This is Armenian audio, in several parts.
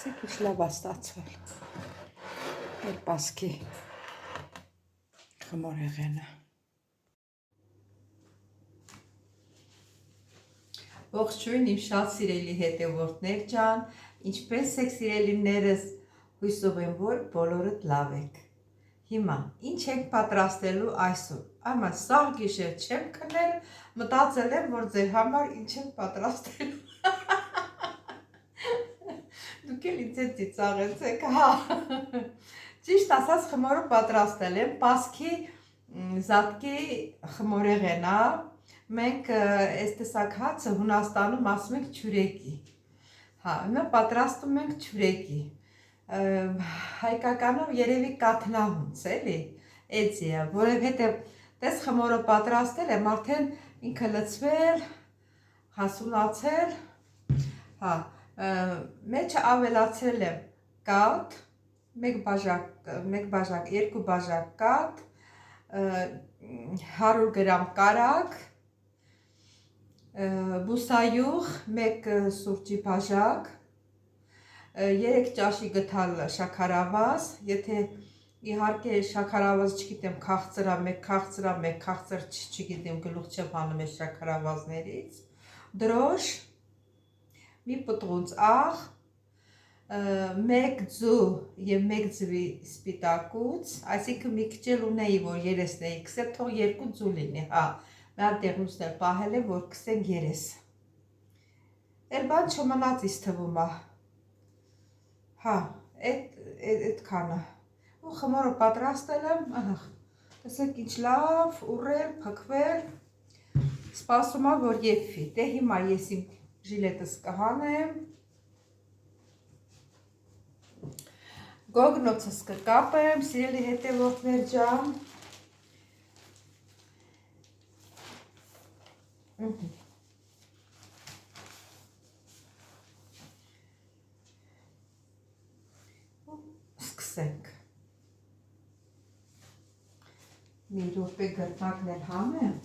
Քիչ լավ է ստացվել։ Էլ պասկի խմորեղենը։ Ողջույն իմ շատ սիրելի հետևորդներ ջան, ինչպես եք սիրելիներս, հույսով եմ, որ բոլորդ լավ եք։ Հիմա ինչ ենք պատրաստելու այսօր։ Այմա սաղ գիշեր չեմ քնել, մտածել եմ, որ ձեր համար ինչ ենք պատրաստելու։ Դուք էլ ինձ հետ ծիծաղեցեք, հա։ Ճիշտ ասած խմորը պատրաստել եմ, պասկի զատկի խմորեղեն է։ Մենք այս տեսակ հացը Հունաստանում ասում ենք չուրեկի։ Հա, հիմա պատրաստում ենք չուրեկի։ Հայկականով երևի կաթնահունց, էլի, էցի է, որովհետև տես խմորը պատրաստել եմ, արդեն ինքը լցվել, հասունացել, հա, մեջը ավելացրել եմ կաթ, 2 բաժակ կաթ, 100 գրամ կարագ, բուսայուղ, 1 սուրճի բաժակ, 3 ճաշի գթալ շաքարավազ, եթե իհարկե շաքարավազ չգիտեմ քաղցրա, մեկ քաղցր չգիտեմ, գլուխ չեմ հանում այս շաքարավազներից, դրոշ, մի պտղունց աղ, 1 ձու և 1 ձվի սպիտակուց, այսինքն մի քիչ էլ ունեի, որ երեսն էի քսել, թող 2 ձու լինի, հա, մեր տեղումս էլ պահել եմ, որ քսենք երես։ Էլ բան չմնաց իս թվում է, հա, այդքանը, ու խմորը պատրաստել եմ, տեսեք ինչ լավ, ուռել, փքվել, սպասում եմ, որ եփվի, դե հիմա ես իմ ժիլետս կհանեմ, գոգնոցս կկապեմ, սիրելի հետևորդներ ջան, սկսենք, մի րոպե գրտնակն էլ հանեմ,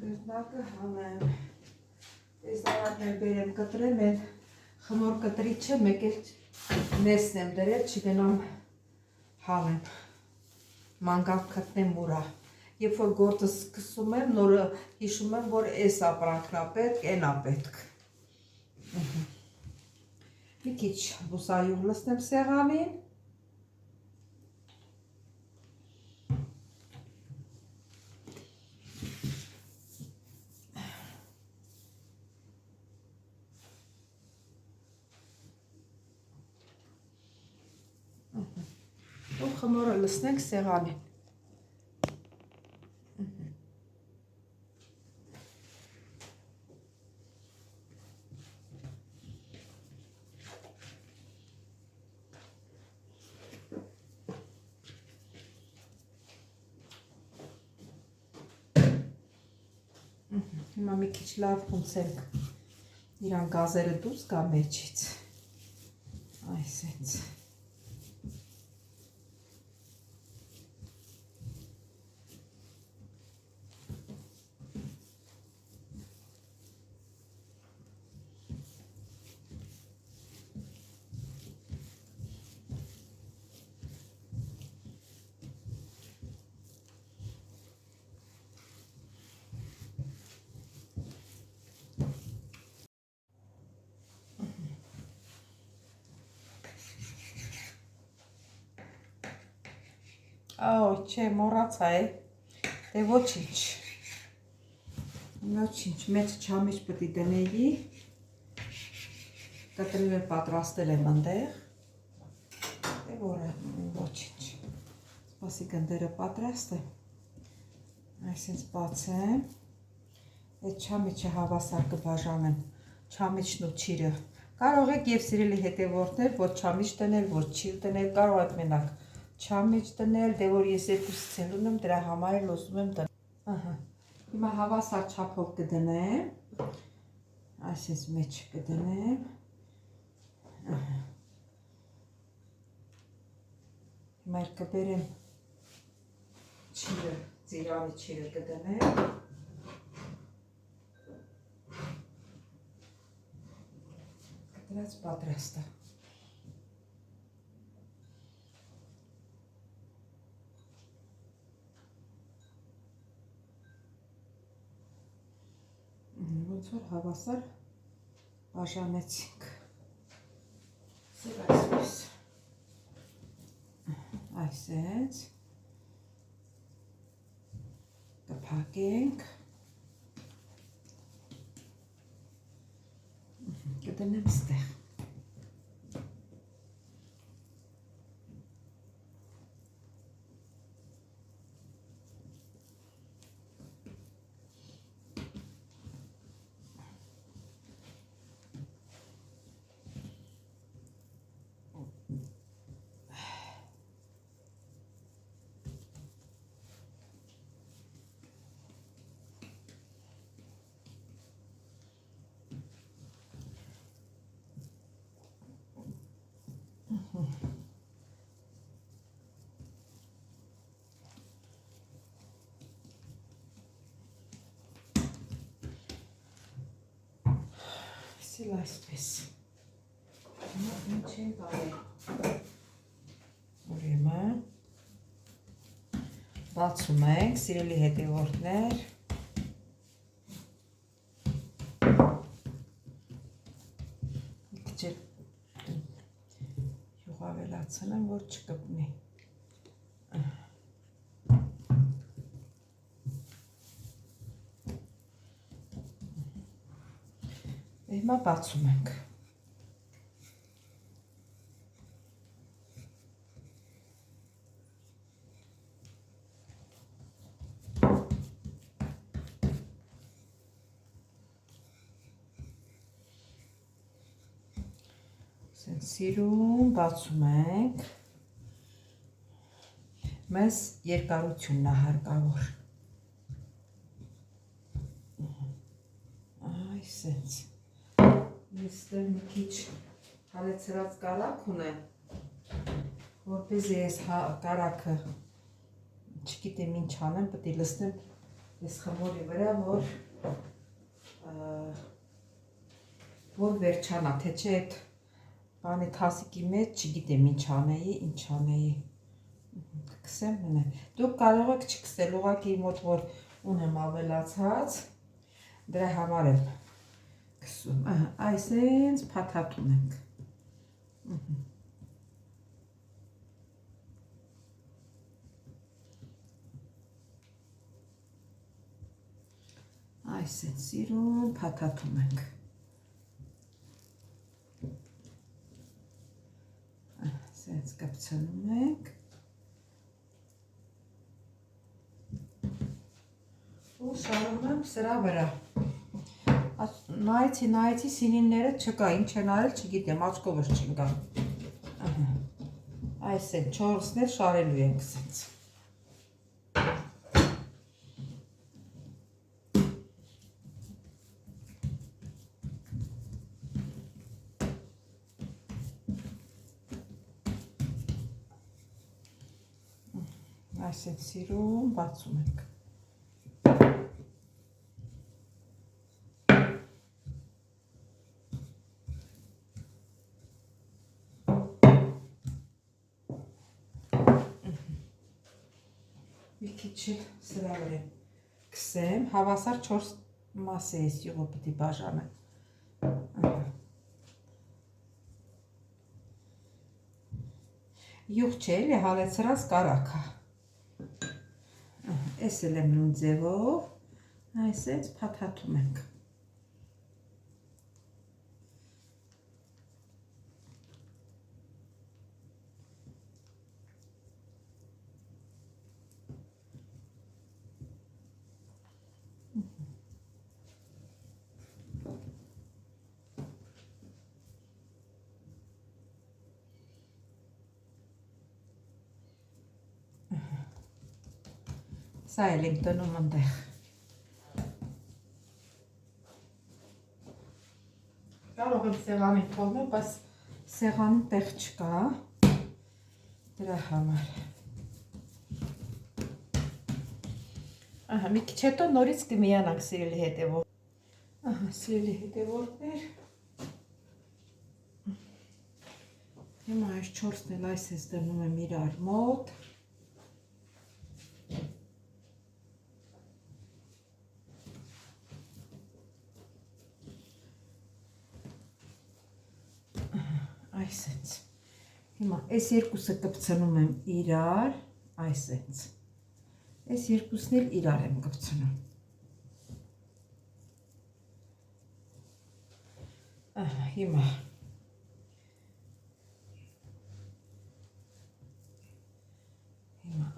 գրտնակը հանեմ, տեսարատներ բերեմ կտրեմ, էլ խմոր կտրիչը մեկ էլ ներսն եմ դրել, չգնամ հանեմ, մանգաղ քտնեմ ուրա, երբ որ գործը սկսում եմ, նորը հիշում եմ, որ այս ապրանքն է պետք, այն է պետք, մի քիչ բուսայուղ լցնեմ սեղանին, ու խմորը լցնենք սեղանին։ Հիմա մի քիչ լավ հունցենք իրան գազերը դուրս գա մեջից, այսենց։ Ահ, չէ, մոռացա է, դե ոչինչ, մեջ չամիջ պտի դնեի, կտրիվ էլ պատրաստել եմ ընդեղ, դե ոչինչ, սպասի գնդերը պատրաստ է, այսինց բացեմ, այդ չամիջը հավասար կբաժանեմ, չամիջն ու չիրը, կարող եք և սիրելի հետևորդներ, որ չամիջ դնել, որ չիր դնել, կարող եք մենակ չամիջ դնել, դե որ ես երկուսից էլ ունեմ, դրա համար էլ ուզում եմ դնել, հիմա հավասար չափով կդնեմ, այսպես մեջ կդնեմ, հիմա կբերեմ չիրը Ծիրանի չիրը կդնեմ։ Կտրած պատրաստ է։ Ոնց որ հավասար բաժանեցինք։ Այսպես։ Այսպես կփակենք, կդնեմ ստեղ։ Սիլ այսպես։ Ինչ ենք արել։ Ուրեմն բացում ենք, սիրելի հետևորդներ։ Քիչ յուղավելացնեմ, որ չկպնի։ Հիմա բացում ենք։ Սիրուն բացում ենք։ Մեզ երկարությունն է հարկավոր։ Այսպես։ Այստեղ մի քիչ հալեցրած կարակ ունեմ, որպեսզի այս կարակը չգիտեմ ինչ անեմ, պետք է լցնեմ այս խմորի վրա, որ վերջանա, թե չէ այդ բանի թասիկի մեջ չգիտեմ ինչ անեի, կքսեմ մնեմ։ Դուք կարող եք չքսել, ուղղակի մոտ որ ունեմ ավելացած, դրա համար եմ քսում, այսպես փաթաթում ենք։ Այսպես սիրուն փաթաթում ենք։ Այսպես կպցնում ենք։ Ու շարում եմ սրա վրա։ Նայեցի սինինները չկա, ինչ են արել չգիտեմ, աչքովս չընկա։ Այս են 4-ներ շարելու ենք սենց։ Այս են սիրուն բացում ենք։ Մի քիչ սրա վրա քսեմ, հավասար 4 մաս է այս յուղը պետք է բաժանեմ։ Յուղ չէ, էլի հալեցրած կարակ է։ Էս էլ եմ նույն ձևով, այսպես փաթաթում ենք։ Սա էլ եմ տնում ընդեղ։ Կարող եմ սեղանին թողնել, բայց սեղանի տեղ չկա, դրա համար։ Ահա, մի քիչ հետո նորից կմիանանք սիրելի հետևորդ։ Ահա, սիրելի հետևորդներ։ Հիմա այս 4-ն էլ այս դնում եմ իրար մոտ։ Այսպես։ Հիմա այս երկուսը կպցնում եմ իրար, այսպես։ Այս երկուսն էլ իրար եմ կպցնում։ Ահա, հիմա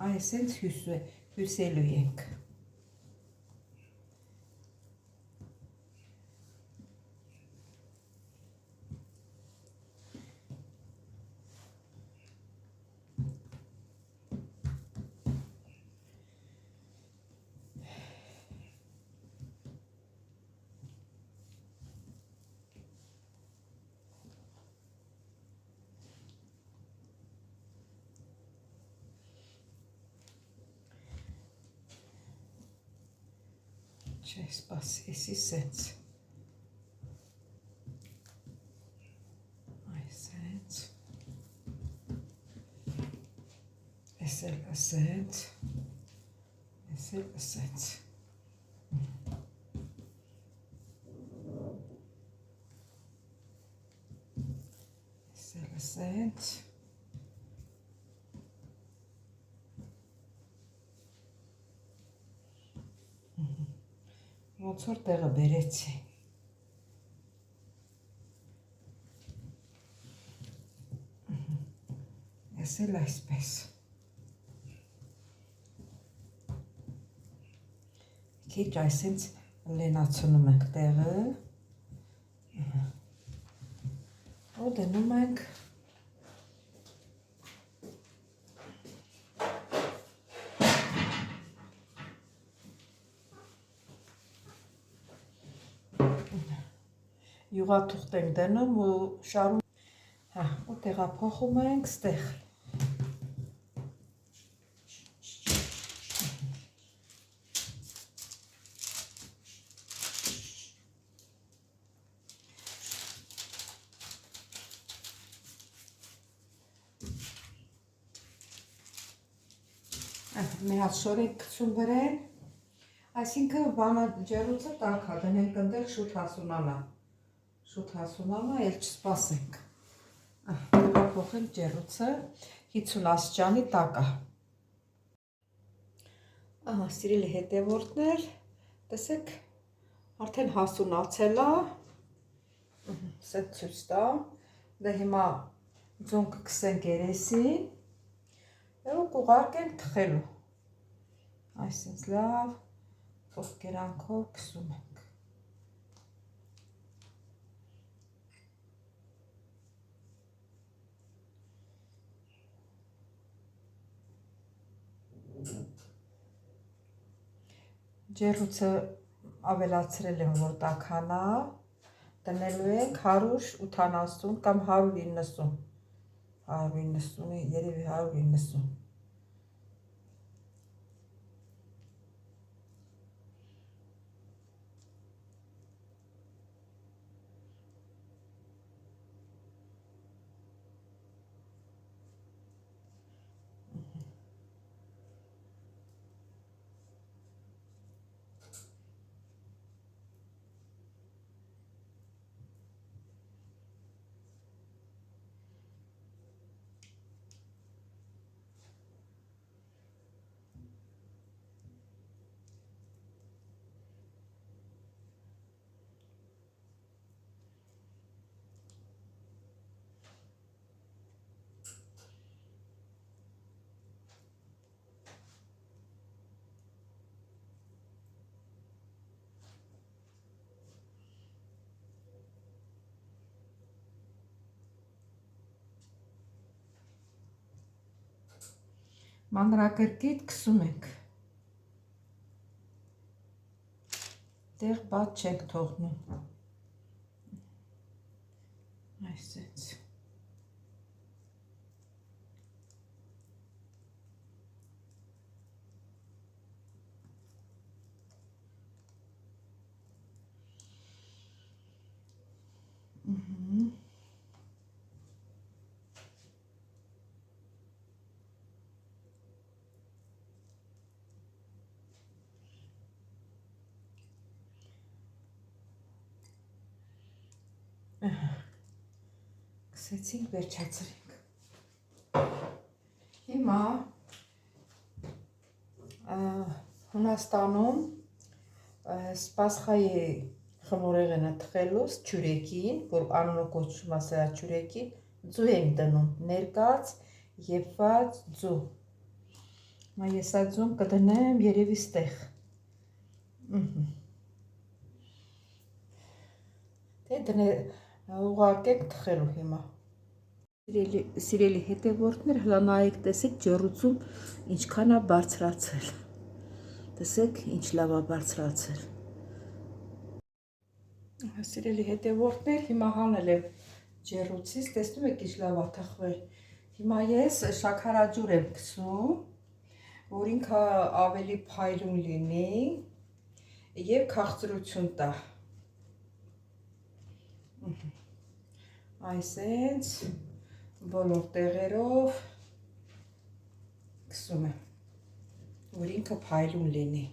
այսպես հյուսելու ենք։ Չէ, սպասի, էսի սենց։ Այսենց։ Էս էլ ասենց։ Էս էլ ասենց։ Էս էլ ասենց։ Ոնց որ տեղը բերեցի։ Էս էլ այսպես։ Քիչ այսպես լենացնում ենք տեղը։ Ու դնում ենք յուղաթուղթ ենք դնում ու շարում, հա, ու տեղափոխում ենք ստեղ։ Մի հատ շոր ենք գցում վրան, այսինքն բանը ջեռուցը տաք է, դնենք ընդեղ շուտ հասունանա, էլ չսպասենք։ Տեղափոխենք ջեռուցը 50 աստիճանի տակ է։ Ահա, սիրելի հետևորդներ, տեսեք, արդեն հասունացել է, սետ ցույց տամ, դե հիմա ձուն կքսենք երեսին ու կուղարկենք թխելու։ Այսինքն լավ ոսկերանքով քսում ենք։ Ջեռուցը ավելացրել եմ, որ տաքանա, տնելու ենք 180 կամ 190, երևի 190։ Մանրակրկիտ քսում ենք, տեղ բաց չենք թողնում, այսպես։ Կսեցինք, վերջացրինք։ Հիմա Հունաստանում Պասխայի խմորեղենը թխելուց չուրեկին, որ անունը կոչվում է սրա չուրեկին, ձու ենք դնում, ներկած եփված ձու։ Հիմա ես այդ ձուն կդնեմ երևի ստեղ։ Դե ուղարկենք թխելու հիմա։ Սիրելի հետևորդներ, հլա նայեք, տեսեք ջեռուցում ինչքան է բարձրացել։ Տեսեք ինչ լավ է բարձրացել։ Սիրելի հետևորդներ, հիմա հանել եմ ջեռուցից, տեսնում եք ինչ լավ է թխվել։ Հիմա ես շաքարաջուր եմ քսում, որ ինքը ավելի փայլուն լինի եւ քաղցրություն տա։ Այսենց բոլոր տեղերով քսում եմ, որ ինքը փայլուն լինի։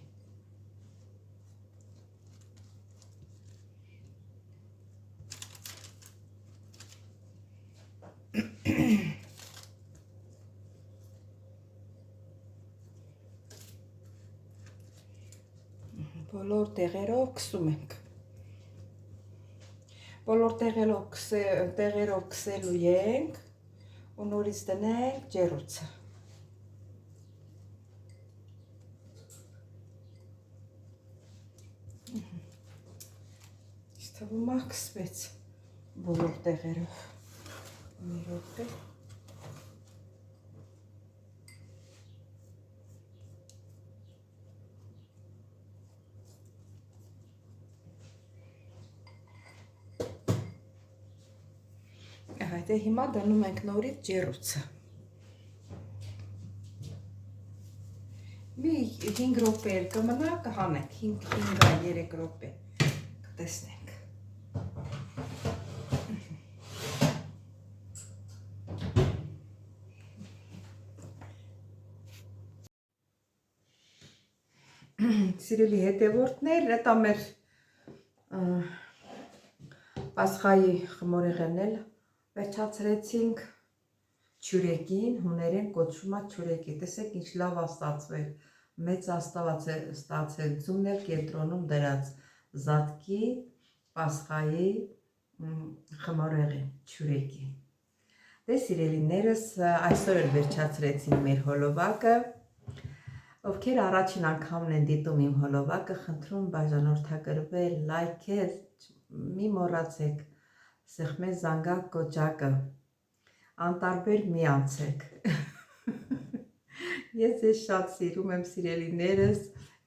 Բոլոր տեղերով քսում ենք։ Բոլոր տեղերով քսելու ենք ու նորից դնենք ջեռուցը։ Ինչ թվում է քսվեց բոլոր տեղերով։ Մի րոպե։ Դե հիմա դնում ենք նորից ջեռուցը։ Մի 5 րոպե էլ կմնա, կհանենք, 5-3 րոպե, կտեսնենք։ Սիրելի հետևորդներ, դա մեր Պասխայի խմորեղենն էլ վերջացրեցինք չուրեկին, հուներեն կոչվում է չուրեկի։ Տեսեք ինչ լավ է ստացվել, մեծ ստացել ձուն էլ կենտրոնում դրած զատկի Պասխայի խմորեղեն չուրեկի։ Դե սիրելիներս, այսօր էլ վերջացրեցին մեր հոլովակը։ Ովքեր առաջին անգամն են դիտում իմ հոլովակը, խնդրում բաժանորդագրվել, լայքել, մի մոռացեք, սեղմել զանգակ կոճակը, անտարբեր մի անցեք։ Ես ձեզ շատ սիրում եմ, սիրելիներս,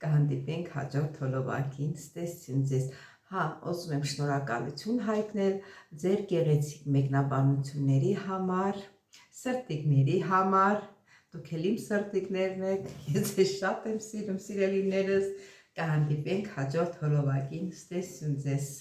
կհանդիպենք հաջորդ հոլովակին, ստեսություն ձեզ։ Հա, ուզում եմ շնորհակալություն հայտնել ձեր գեղեցիկ մեկնաբանությունների համար, սրտիկների համար, դուք էլ իմ սրտիկներն եք, ես ձեզ շատ եմ սիրում, սիրելիներս, կհանդիպենք հաջորդ հոլովակին, ստեսություն ձեզ։